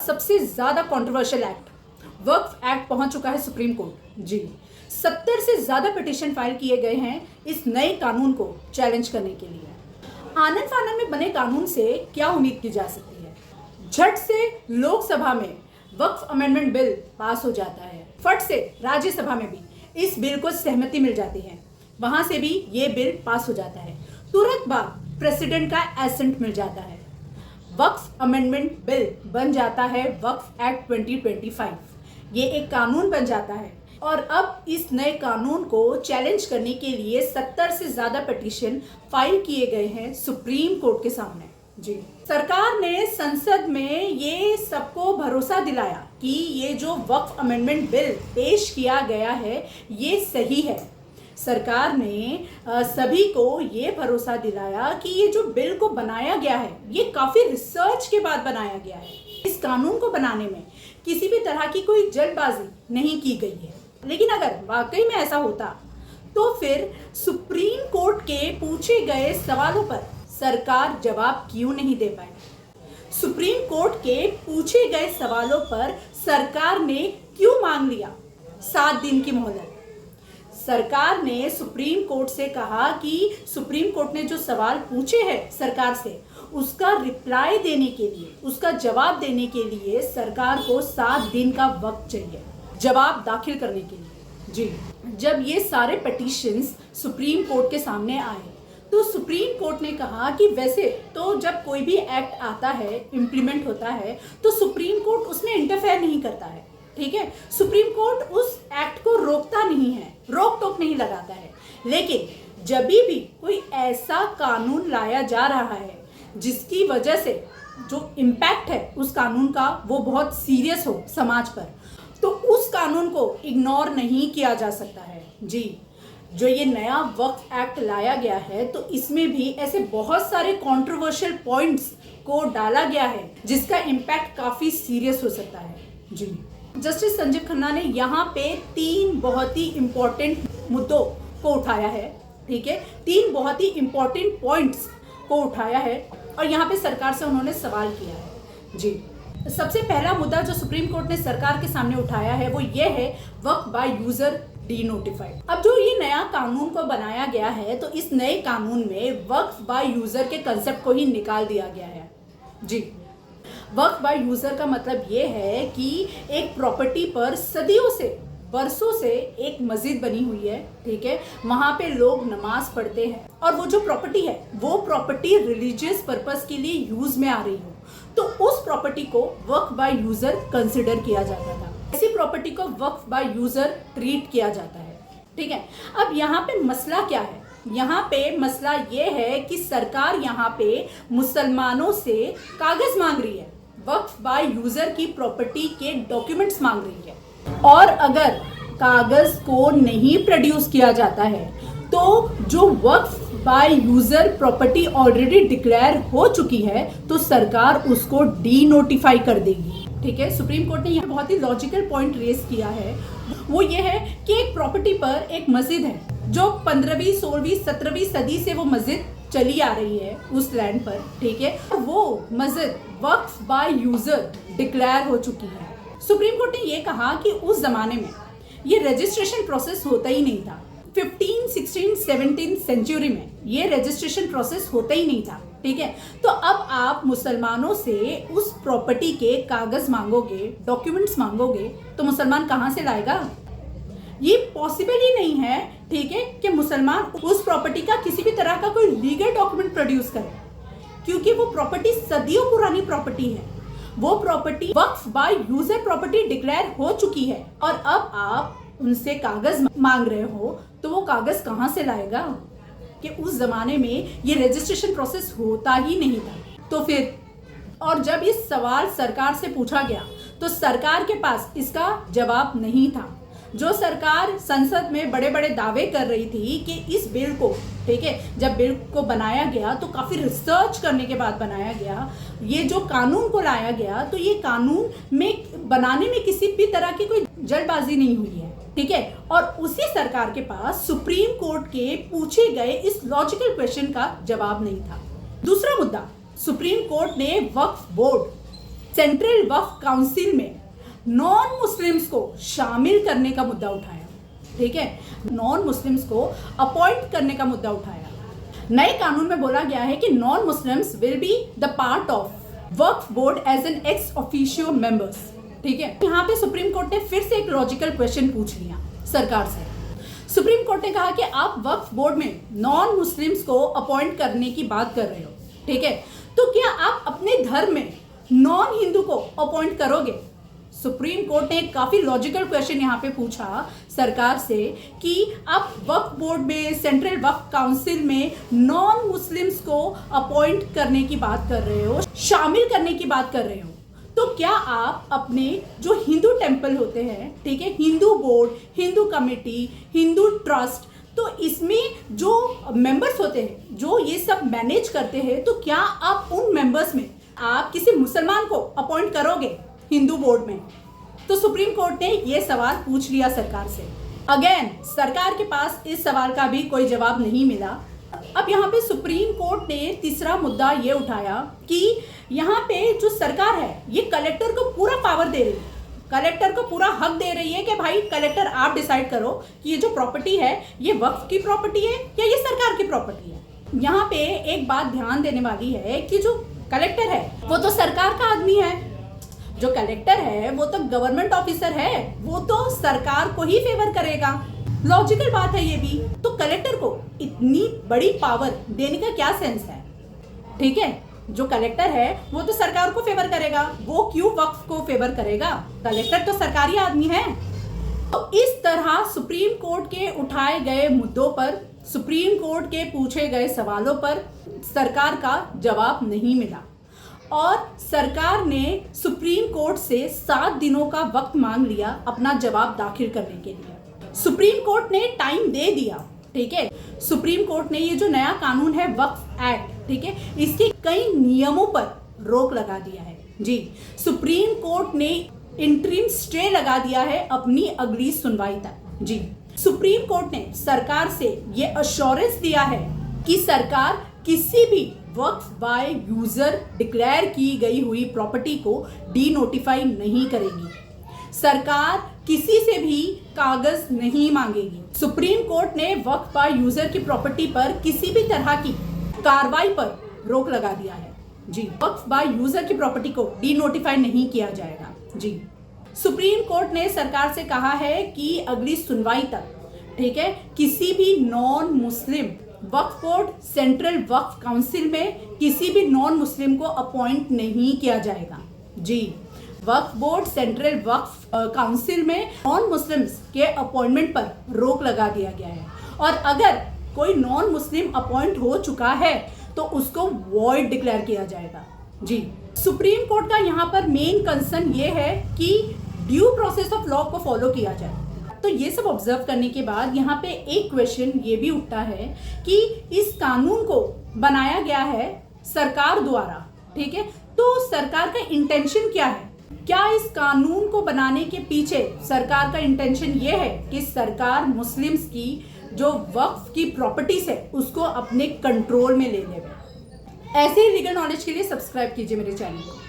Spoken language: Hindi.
सबसे ज्यादा कंट्रोवर्शियल एक्ट वक्फ एक्ट पहुंच चुका है सुप्रीम कोर्ट। जी, 70 से ज्यादा पिटीशन फाइल किए गए हैं इस नए कानून को चैलेंज करने के लिए। आनन फानन में बने कानून से क्या उम्मीद की जा सकती है? झट से लोकसभा में वक्फ अमेंडमेंट बिल पास हो जाता है, फट से राज्यसभा में भी इस बिल को सहमति मिल जाती है, वहां से भी ये बिल पास हो जाता है। तुरंत बाद प्रेसिडेंट का एसेंट मिल जाता है, वक्फ अमेंडमेंट बिल बन जाता है वक्फ एक्ट 2025। ये एक कानून बन जाता है और अब इस नए कानून को चैलेंज करने के लिए 70 से ज्यादा पिटीशन फाइल किए गए हैं सुप्रीम कोर्ट के सामने। जी, सरकार ने संसद में ये सबको भरोसा दिलाया कि ये जो वक्फ अमेंडमेंट बिल पेश किया गया है ये सही है। सरकार ने सभी को ये भरोसा दिलाया कि ये जो बिल को बनाया गया है ये काफी रिसर्च के बाद बनाया गया है। इस कानून को बनाने में किसी भी तरह की कोई जल्दबाजी नहीं की गई है। लेकिन अगर वाकई में ऐसा होता तो फिर सुप्रीम कोर्ट के पूछे गए सवालों पर सरकार जवाब क्यों नहीं दे पाई? सुप्रीम कोर्ट के पूछे गए सवालों पर सरकार ने क्यों मांग लिया 7 दिन की मोहलत? सरकार ने सुप्रीम कोर्ट से कहा कि सुप्रीम कोर्ट ने जो सवाल पूछे हैं सरकार से उसका रिप्लाई देने के लिए, उसका जवाब देने के लिए सरकार को 7 दिन का वक्त चाहिए जवाब दाखिल करने के लिए। जी, जब ये सारे पिटीशंस सुप्रीम कोर्ट के सामने आए तो सुप्रीम कोर्ट ने कहा कि वैसे तो जब कोई भी एक्ट आता है, इम्प्लीमेंट होता है, तो सुप्रीम कोर्ट उसमें इंटरफेयर नहीं करता है। ठीक है, सुप्रीम कोर्ट उस एक्ट को रोकता नहीं है, रोक टोक नहीं लगाता है। लेकिन जब भी कोई ऐसा कानून लाया जा रहा है जिसकी वजह से जो इम्पैक्ट है उस कानून का वो बहुत सीरियस हो समाज पर, तो उस कानून को इग्नोर नहीं किया जा सकता है। जी, जो ये नया वक्फ एक्ट लाया गया है तो इसमें भी ऐसे बहुत सारे कंट्रोवर्शियल पॉइंट्स को डाला गया है जिसका इम्पैक्ट काफी सीरियस हो सकता है। जी, जस्टिस संजीव खन्ना ने यहाँ पे 3 बहुत ही इम्पोर्टेंट मुद्दों को उठाया है। ठीक है, 3 बहुत ही इम्पोर्टेंट पॉइंट्स को उठाया है और यहाँ पे सरकार से उन्होंने सवाल किया है। जी, सबसे पहला मुद्दा जो सुप्रीम कोर्ट ने सरकार के सामने उठाया है वो ये है वक्फ बाय यूजर डी नोटिफाइड। अब जो ये नया कानून को बनाया गया है तो इस नए कानून में वक्फ बाय यूजर के कंसेप्ट को ही निकाल दिया गया है। जी, वक्फ बाय यूजर का मतलब ये है कि एक प्रॉपर्टी पर सदियों से, बरसों से एक मस्जिद बनी हुई है। ठीक है, वहां पे लोग नमाज पढ़ते हैं और वो जो प्रॉपर्टी है वो प्रॉपर्टी रिलीजियस पर्पस के लिए यूज में आ रही हो तो उस प्रॉपर्टी को वक्फ बाय यूजर कंसिडर किया जाता था। ऐसी प्रॉपर्टी को वक्फ बाय यूजर ट्रीट किया जाता है। ठीक है, अब यहाँ पे मसला क्या है? यहाँ पे मसला ये है कि सरकार यहाँ पे मुसलमानों से कागज मांग रही है, वक्फ बाय यूजर की प्रॉपर्टी के डॉक्यूमेंट्स मांग रही है और अगर कागज को नहीं प्रोड्यूस किया जाता है तो जो Waqf by user property already declare हो चुकी है तो सरकार उसको डी नोटिफाई कर देगी। ठीक है, सुप्रीम कोर्ट ने यह बहुत ही लॉजिकल पॉइंट रेज किया है, वो ये है कि एक प्रॉपर्टी पर एक मस्जिद है जो 15वीं, 16वीं, 17वीं सदी से वो मस्जिद चली आ रही है उस लैंड पर। ठीक है, वो मस्जिद वक्फ बाय यूजर डिक्लेयर हो चुकी है। सुप्रीम कोर्ट ने ये कहा कि उस जमाने में ये रजिस्ट्रेशन प्रोसेस होता ही नहीं था। 15, 16, 17 सेंचुरी में ये रजिस्ट्रेशन प्रोसेस होता ही नहीं था। ठीक है, तो अब आप मुसलमानों से उस प्रॉपर्टी के कागज मांगोगे, डॉक्यूमेंट्स मांगोगे तो मुसलमान कहाँ से लाएगा? ये पॉसिबल ही नहीं है। ठीक है, कि मुसलमान उस प्रॉपर्टी का किसी भी तरह का कोई लीगल डॉक्यूमेंट प्रोड्यूस करे क्योंकि वो प्रॉपर्टी सदियों पुरानी प्रॉपर्टी है। वो property Waqf by user property declare हो चुकी है और अब आप उनसे कागज मांग रहे हो तो वो कागज कहाँ से लाएगा? कि उस जमाने में ये रजिस्ट्रेशन प्रोसेस होता ही नहीं था। तो फिर, और जब ये सवाल सरकार से पूछा गया तो सरकार के पास इसका जवाब नहीं था। जो सरकार संसद में बड़े बड़े दावे कर रही थी कि इस बिल को, ठीक है, जब बिल को बनाया गया तो काफी रिसर्च करने के बाद बनाया गया, ये जो कानून को लाया गया तो ये कानून में बनाने में किसी भी तरह की कोई जल्दबाजी नहीं हुई है। ठीक है, और उसी सरकार के पास सुप्रीम कोर्ट के पूछे गए इस लॉजिकल क्वेश्चन का जवाब नहीं था। दूसरा मुद्दा, सुप्रीम कोर्ट ने वक्फ बोर्ड सेंट्रल वक्फ काउंसिल में नॉन मुस्लिम्स को शामिल करने का मुद्दा उठाया। ठीक है, नॉन मुस्लिम्स को अपॉइंट करने का मुद्दा उठाया। नए कानून में बोला गया है कि non Muslims will be the part of Waqf board as an ex officio members. ठीक है, यहाँ पे सुप्रीम कोर्ट ने फिर से एक लॉजिकल क्वेश्चन पूछ लिया सरकार से। सुप्रीम कोर्ट ने कहा कि आप वक्फ बोर्ड में नॉन मुस्लिम्स को अपॉइंट करने की बात कर रहे हो, ठीक है, तो क्या आप अपने धर्म में नॉन हिंदू को अपॉइंट करोगे? सुप्रीम कोर्ट ने काफी लॉजिकल क्वेश्चन यहाँ पे पूछा सरकार से कि आप वक्फ बोर्ड में, सेंट्रल वक्फ काउंसिल में नॉन मुस्लिम्स को अपॉइंट करने की बात कर रहे हो, शामिल करने की बात कर रहे हो, तो क्या आप अपने जो हिंदू टेम्पल होते हैं, ठीक है, Hindu board, Hindu committee, Hindu trust, तो इसमें जो मेंबर्स होते हैं जो ये सब मैनेज करते हैं, तो क्या आप उन मेंबर्स में आप किसी मुसलमान को अपॉइंट करोगे हिंदू बोर्ड में? तो सुप्रीम कोर्ट ने ये सवाल पूछ लिया सरकार से। अगेन सरकार के पास इस सवाल का भी कोई जवाब नहीं मिला। अब यहाँ पे सुप्रीम कोर्ट ने तीसरा मुद्दा ये उठाया कि यहाँ पे जो सरकार है ये कलेक्टर को पूरा पावर दे रही है, कलेक्टर को पूरा हक दे रही है कि भाई कलेक्टर आप डिसाइड करो कि ये जो प्रॉपर्टी है ये वक्फ की प्रॉपर्टी है या ये सरकार की प्रॉपर्टी है। यहाँ पे एक बात ध्यान देने वाली है कि जो कलेक्टर है वो तो सरकार का आदमी है, जो कलेक्टर है वो तो गवर्नमेंट ऑफिसर है, वो तो सरकार को ही फेवर करेगा। लॉजिकल बात है ये भी। तो कलेक्टर को इतनी बड़ी पावर देने का क्या सेंस है? ठीक है, जो कलेक्टर है वो तो सरकार को फेवर करेगा, वो क्यों वक्फ को फेवर करेगा? कलेक्टर तो सरकारी आदमी है। तो इस तरह सुप्रीम कोर्ट के उठाए गए मुद्दों पर, सुप्रीम कोर्ट के पूछे गए सवालों पर सरकार का जवाब नहीं मिला और सरकार ने सुप्रीम कोर्ट से 7 दिनों का वक्त मांग लिया अपना जवाब दाखिल करने के लिए। सुप्रीम कोर्ट ने टाइम दे दिया, ठीक है। सुप्रीम कोर्ट ने ये जो नया कानून है वक्फ एक्ट, ठीक है, इसके कई नियमों पर रोक लगा दिया है। जी, सुप्रीम कोर्ट ने इंटरिम स्टे लगा दिया है अपनी अगली सुनवाई तक। जी, सुप्रीम कोर्ट ने सरकार से ये अश्योरेंस दिया है कि सरकार किसी भी वक्फ बाय यूजर डिक्लेयर की गई हुई प्रॉपर्टी को डी नोटिफाई नहीं करेगी, सरकार किसी से भी कागज नहीं मांगेगी। सुप्रीम कोर्ट ने वक्फ बाय यूजर की प्रॉपर्टी पर किसी भी तरह की कार्रवाई पर रोक लगा दिया है। जी, वक्फ बाय यूजर की प्रॉपर्टी को डी नोटिफाई नहीं किया जाएगा। जी, सुप्रीम कोर्ट ने सरकार से कहा है कि अगली सुनवाई तक, ठीक है, किसी भी नॉन मुस्लिम वक्फ बोर्ड, सेंट्रल वक्फ काउंसिल में किसी भी नॉन मुस्लिम को अपॉइंट नहीं किया जाएगा। जी, वक्फ बोर्ड, सेंट्रल वक्फ काउंसिल में नॉन मुस्लिम्स के अपॉइंटमेंट पर रोक लगा दिया गया है और अगर कोई नॉन मुस्लिम अपॉइंट हो चुका है तो उसको वॉइड डिक्लेयर किया जाएगा। जी, सुप्रीम कोर्ट का यहाँ पर मेन कंसर्न ये है कि ड्यू प्रोसेस ऑफ लॉ को फॉलो किया जाए। तो ये सब ऑब्जर्व करने के बाद यहाँ पे एक क्वेश्चन ये भी उठता है कि इस कानून को बनाया गया है सरकार द्वारा, ठीक है, तो सरकार का इंटेंशन क्या है? क्या इस कानून को बनाने के पीछे सरकार का इंटेंशन ये है कि सरकार मुस्लिम्स की जो वक्फ की प्रॉपर्टीज है उसको अपने कंट्रोल में ले ले? ऐसे ही लीगल नॉलेज के लिए सब्सक्राइब कीजिए मेरे चैनल को।